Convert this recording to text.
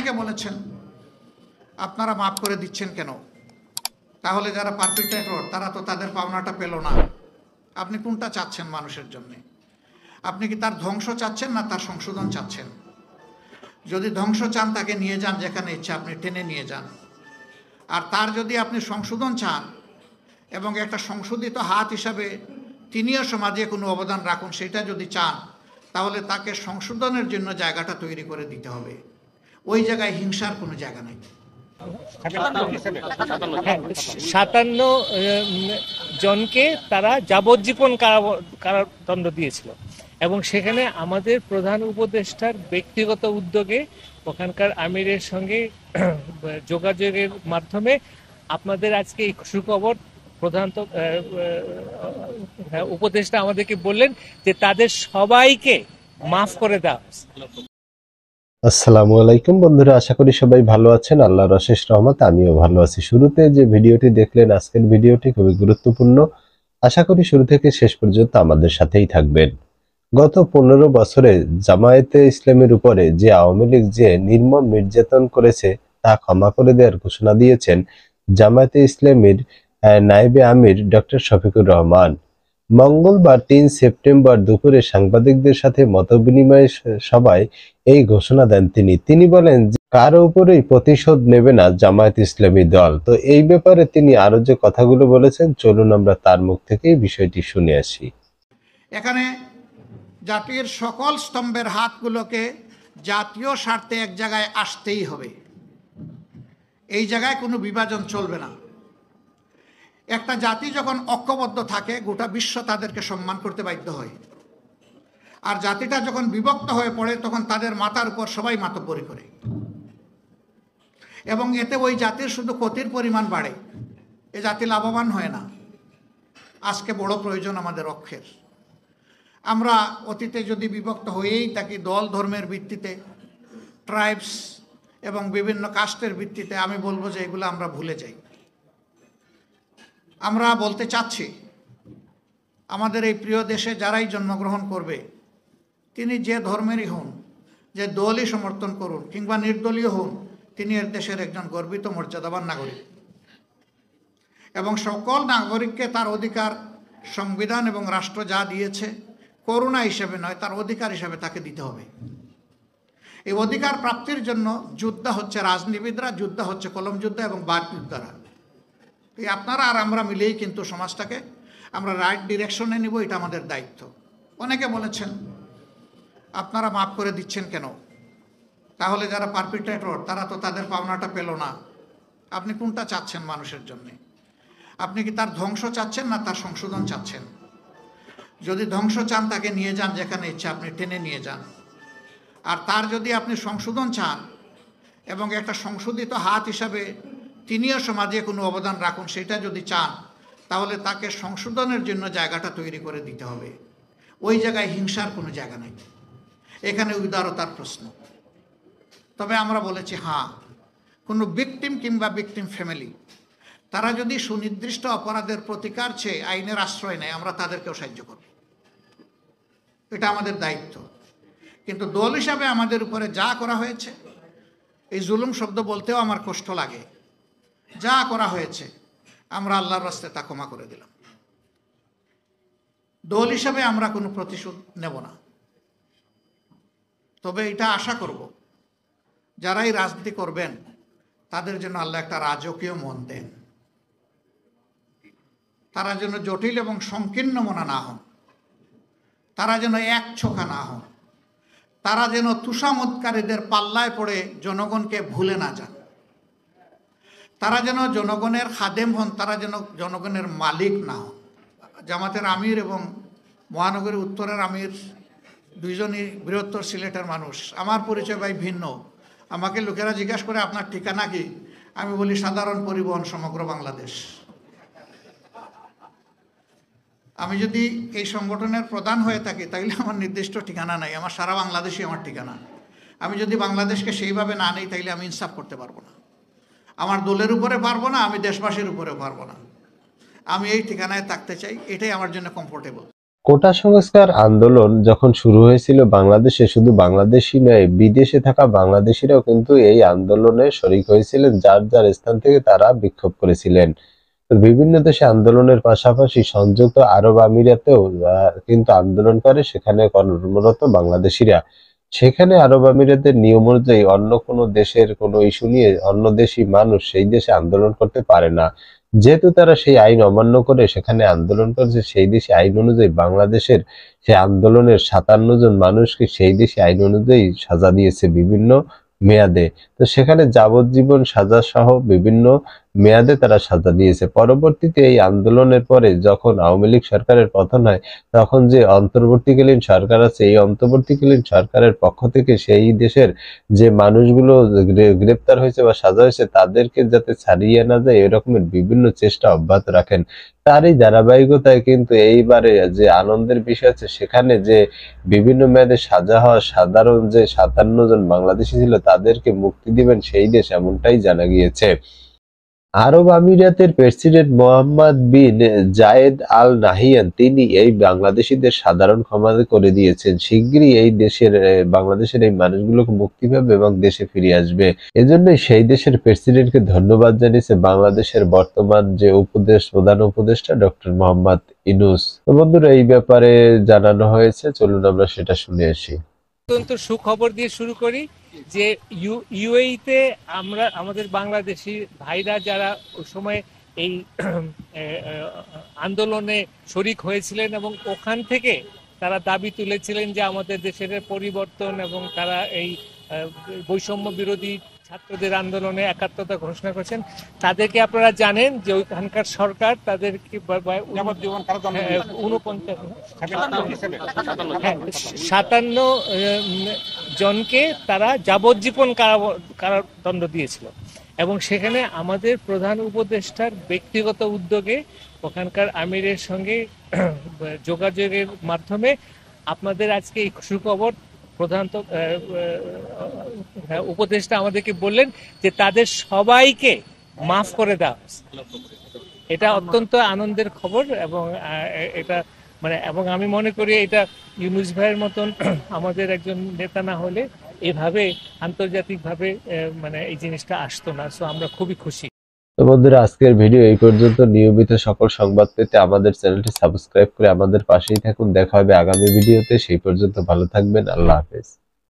অনেকে বলেছেন আপনারা মাফ করে দিচ্ছেন কেন, তাহলে যারা পারপিট্রেটর তারা তো তাদের পাওনাটা পেল না। আপনি কোনটা চাচ্ছেন মানুষের জন্য? আপনি কি তার ধ্বংস চাচ্ছেন না তার সংশোধন চাচ্ছেন? যদি ধ্বংস চান তাকে নিয়ে যান যেখানে ইচ্ছা, আপনি টেনে নিয়ে যান। আর তার যদি আপনি সংশোধন চান এবং একটা সংশোধিত হাত হিসাবে তিনিও সমাজে কোনো অবদান রাখুন, সেটা যদি চান তাহলে তাকে সংশোধনের জন্য জায়গাটা তৈরি করে দিতে হবে। ওই জায়গায় হিংসার কোনো জায়গা নেই। 57 জনকে তারা যাবজ্জীবন কারাদণ্ড দিয়েছিল এবং সেখানে আমাদের প্রধান উপদেষ্টার ব্যক্তিগত উদ্যোগে ওখানকার আমিরের সঙ্গে যোগাযোগের মাধ্যমে আপনাদের আজকে এই সুখবর প্রধান উপদেষ্টা আমাদেরকে বললেন যে তাদের সবাইকে মাফ করে দাও। আসসালামু আলাইকুম বন্ধুরা, আশা করি সবাই ভালো আছেন। আল্লাহর অশেষ রহমতে আমিও ভালো আছি। শুরুতে যে ভিডিওটি দেখলেন, আজকের ভিডিওটি খুবই গুরুত্বপূর্ণ। আশা করি শুরু থেকে শেষ পর্যন্ত আমাদের সাথেই থাকবেন। গত 15 বছরে জামায়াতে ইসলামের উপরে যে আওয়ামী লীগ যে নির্মম নির্যাতন করেছে তা ক্ষমা করে দেওয়ার ঘোষণা দিয়েছেন জামায়াতে ইসলামীর নায়েবে আমির ডক্টর শফিকুর রহমান। মঙ্গলবার 3 সেপ্টেম্বর দুপুরে সাংবাদিকদের সাথে মতবিনিময় সভায় এই ঘোষণা দেন তিনি বলেন যে কারো উপরেই প্রতিশোধ নেবে না জামায়াত ইসলামী দল। তো এই ব্যাপারে তিনি আরো যে কথাগুলো বলেছেন, চলুন আমরা তার মুখ থেকেই বিষয়টি শুনে আসি। এখানে জাতির সকল স্তম্ভের হাতগুলোকে জাতীয় স্বার্থে এক জায়গায় আসতেই হবে। এই জায়গায় কোনো বিভাজন চলবে না। একটা জাতি যখন ঐক্যবদ্ধ থাকে গোটা বিশ্ব তাদেরকে সম্মান করতে বাধ্য হয়, আর জাতিটা যখন বিভক্ত হয়ে পড়ে তখন তাদের মাথার উপর সবাই মাতব্বরি করে এবং এতে ওই জাতির শুধু ক্ষতির পরিমাণ বাড়ে, এ জাতি লাভবান হয় না। আজকে বড় প্রয়োজন আমাদের ঐক্যের। আমরা অতীতে যদি বিভক্ত হয়েই থাকি দল ধর্মের ভিত্তিতে, ট্রাইবস এবং বিভিন্ন কাস্টের ভিত্তিতে, আমি বলবো যে এগুলো আমরা ভুলে যাই। আমরা বলতে চাচ্ছি আমাদের এই প্রিয় দেশে যারাই জন্মগ্রহণ করবে তিনি যে ধর্মেরই হন, যে দলই সমর্থন করুন কিংবা নির্দলীয় হন, তিনি এর দেশের একজন গর্বিত মর্যাদাবান নাগরিক এবং সকল নাগরিককে তার অধিকার সংবিধান এবং রাষ্ট্র যা দিয়েছে করুণা হিসেবে নয়, তার অধিকার হিসেবে তাকে দিতে হবে। এই অধিকার প্রাপ্তির জন্য যুদ্ধ হচ্ছে রাজনীতিবিদরা, যুদ্ধ হচ্ছে কলম যুদ্ধ এবং বাক যুদ্ধরা। এই আপনারা আর আমরা মিলেই কিন্তু সমাজটাকে আমরা রাইট ডিরেকশনে নিব, এটা আমাদের দায়িত্ব। অনেকে বলেছেন আপনারা মাফ করে দিচ্ছেন কেন, তাহলে যারা পারপিট্রেটর তারা তো তাদের পাওনাটা পেল না। আপনি কোনটা চাচ্ছেন মানুষের জন্য? আপনি কি তার ধ্বংস চাচ্ছেন না তার সংশোধন চাচ্ছেন? যদি ধ্বংস চান তাকে নিয়ে যান যেখানে ইচ্ছা, আপনি টেনে নিয়ে যান। আর তার যদি আপনি সংশোধন চান এবং একটা সংশোধিত হাত হিসাবে তিনিও সমাজে কোনো অবদান রাখুন, সেটা যদি চান তাহলে তাকে সংশোধনের জন্য জায়গাটা তৈরি করে দিতে হবে। ওই জায়গায় হিংসার কোনো জায়গা নেই, এখানে উদারতার প্রশ্ন। তবে আমরা বলেছি হ্যাঁ, কোনো ভিকটিম কিংবা ভিকটিম ফ্যামিলি তারা যদি সুনির্দিষ্ট অপরাধের প্রতিকার চেয়ে আইনের আশ্রয় নেয়, আমরা তাদেরকেও সাহায্য করব, এটা আমাদের দায়িত্ব। কিন্তু দল হিসাবে আমাদের উপরে যা করা হয়েছে, এই জুলুম শব্দ বলতেও আমার কষ্ট লাগে, যা করা হয়েছে আমরা আল্লাহর রাস্তায় তা ক্ষমা করে দিলাম। দল হিসাবে আমরা কোনো প্রতিশোধ নেব না। তবে এটা আশা করব যারাই রাজনীতি করবেন তাদের জন্য আল্লাহ একটা রাজকীয় মন দেন, তারা যেন জটিল এবং সংকীর্ণ মনা না হন, তারা যেন এক ছোখা না হন, তারা যেন তুষামতকারীদের পাল্লায় পড়ে জনগণকে ভুলে না যান, তারা যেন জনগণের খাদেম হন, তারা যেন জনগণের মালিক না হন। জামাতের আমির এবং মহানগরী উত্তরের আমির দুইজনই বৃহত্তর সিলেটের মানুষ। আমার পরিচয় ভাই ভিন্ন। আমাকে লোকেরা জিজ্ঞাসা করে আপনার ঠিকানা কি, আমি বলি সাধারণ পরিবহন সমগ্র বাংলাদেশ। আমি যদি এই সংগঠনের প্রধান হয়ে থাকি তাহলে আমার নির্দিষ্ট ঠিকানা নাই, আমার সারা বাংলাদেশই আমার ঠিকানা। আমি যদি বাংলাদেশকে সেইভাবে না নেই তাইলে আমি ইনসাফ করতে পারবো না, আমার দলের উপরে পারবো না, আমি দেশবাসীর উপরে পারবো না। আমি এই ঠিকানায় থাকতে চাই, এটাই আমার জন্য কমফোর্টেবল। কোটা সংস্কার আন্দোলন যখন শুরু হয়েছিল বাংলাদেশে, শুধু বাংলাদেশি নয়, বিদেশে থাকা বাংলাদেশিরাও কিন্তু এই আন্দোলনে শরিক হয়েছিলেন, যার যার স্থান থেকে তারা বিক্ষোভ করেছিলেন। তো বিভিন্ন দেশে আন্দোলনের পাশাপাশি সংযুক্ত আরব আমিরাতেও কিন্তু আন্দোলন করে সেখানে কর্মরত বাংলাদেশিরা। সেখানে আরব আমিরাতের নিয়ম অনুযায়ী অন্য কোনো দেশের কোনো ইস্যু নিয়ে অন্য দেশি মানুষ সেই দেশে আন্দোলন করতে পারে না। যেহেতু তারা সেই আইন অমান্য করে সেখানে আন্দোলন করেছে, সেই দেশি আইন অনুযায়ী বাংলাদেশের সেই আন্দোলনের 57 জন মানুষকে সেই দেশি আইন অনুযায়ী সাজা দিয়েছে বিভিন্ন মেয়াদে। তো সেখানে যাবজ্জীবন সাজা সহ বিভিন্ন মেয়াদে তারা সাজা দিয়েছে। পরবর্তীতে এই আন্দোলনের পরে যখন আওয়ামী লীগ সরকারের পতন হয়, তখন যে অন্তর্বর্তীকালীন সরকার আছে, এই অন্তর্বর্তীকালীন সরকারের পক্ষ থেকে সেই দেশের যে মানুষগুলো গ্রেপ্তার হয়েছে বা সাজা হয়েছে তাদেরকে যাতে ছাড়িয়ে না যায় এরকমের বিভিন্ন চেষ্টা অব্যাহত রাখেন। তারই ধারাবাহিকতায় কিন্তু এইবারে যে আনন্দের বিষয় আছে, সেখানে যে বিভিন্ন মেয়াদে সাজা হওয়া সাধারণ যে 57 জন বাংলাদেশি ছিল তাদেরকে মুক্তি দিবেন সেই দেশ, এমনটাই জানা গিয়েছে। আরব আমিরাতের প্রেসিডেন্ট মোহাম্মদ বিন জায়েদ আল নাহিয়ান তিনি এই বাংলাদেশিদের সাধারণ ক্ষমা করে দিয়েছেন। শিগগিরই এই দেশের বাংলাদেশের এই মানুষগুলোকে মুক্তি পাবে এবং দেশে ফিরে আসবে। এজন্যই সেই দেশের প্রেসিডেন্টকে ধন্যবাদ জানিয়েছে বাংলাদেশের বর্তমান যে প্রধান উপদেষ্টা ডক্টর মোহাম্মদ ইউনূস। তো বন্ধুরা, এই ব্যাপারে জানানো হয়েছে, চলুন আমরা সেটা শুনে আসি। অত্যন্ত সুখবর দিয়ে শুরু করি যে ইউএইতে আমরা আমাদের বাংলাদেশি ভাইরা যারা ওই সময় এই আন্দোলনে শরিক হয়েছিলেন এবং ওখান থেকে তারা দাবি তুলেছিলেন যে আমাদের দেশের পরিবর্তন, এবং তারা এই বৈষম্য বিরোধী ছাত্রদের আন্দোলনে একাত্মতা ঘোষণা করেছেন। তাদেরকে আপনারা জানেন যে ওইখানকার সরকার তাদেরকে 57 জনকে তারা যাবজ্জীবন কারাদণ্ড দিয়েছিল, এবং সেখানে আমাদের প্রধান উপদেষ্টার ব্যক্তিগত উদ্যোগে ওখানকার আমিরের সঙ্গে যোগাযোগের মাধ্যমে আপনাদের আজকে এই সুখবর প্রধান উপদেষ্টা আমাদেরকে বললেন যে তাদের সবাইকে মাফ করে দেওয়া। এটা অত্যন্ত আনন্দের খবর, এবং এটা এবং আমি মনে করি এটা ইউনূস ভাইয়ের মতন আমাদের একজন নেতা না হলে এভাবে আন্তর্জাতিকভাবে এই জিনিসটা আসতো না। সো আমরা খুবই খুশি। তো বন্ধুরা, আজকের ভিডিও এই পর্যন্ত। নিয়মিত সকল সংবাদ পেতে আমাদের চ্যানেলটি সাবস্ক্রাইব করে আমাদের পাশেই থাকুন। দেখা হবে আগামী ভিডিওতে, সেই পর্যন্ত ভালো থাকবেন। আল্লাহ হাফেজ।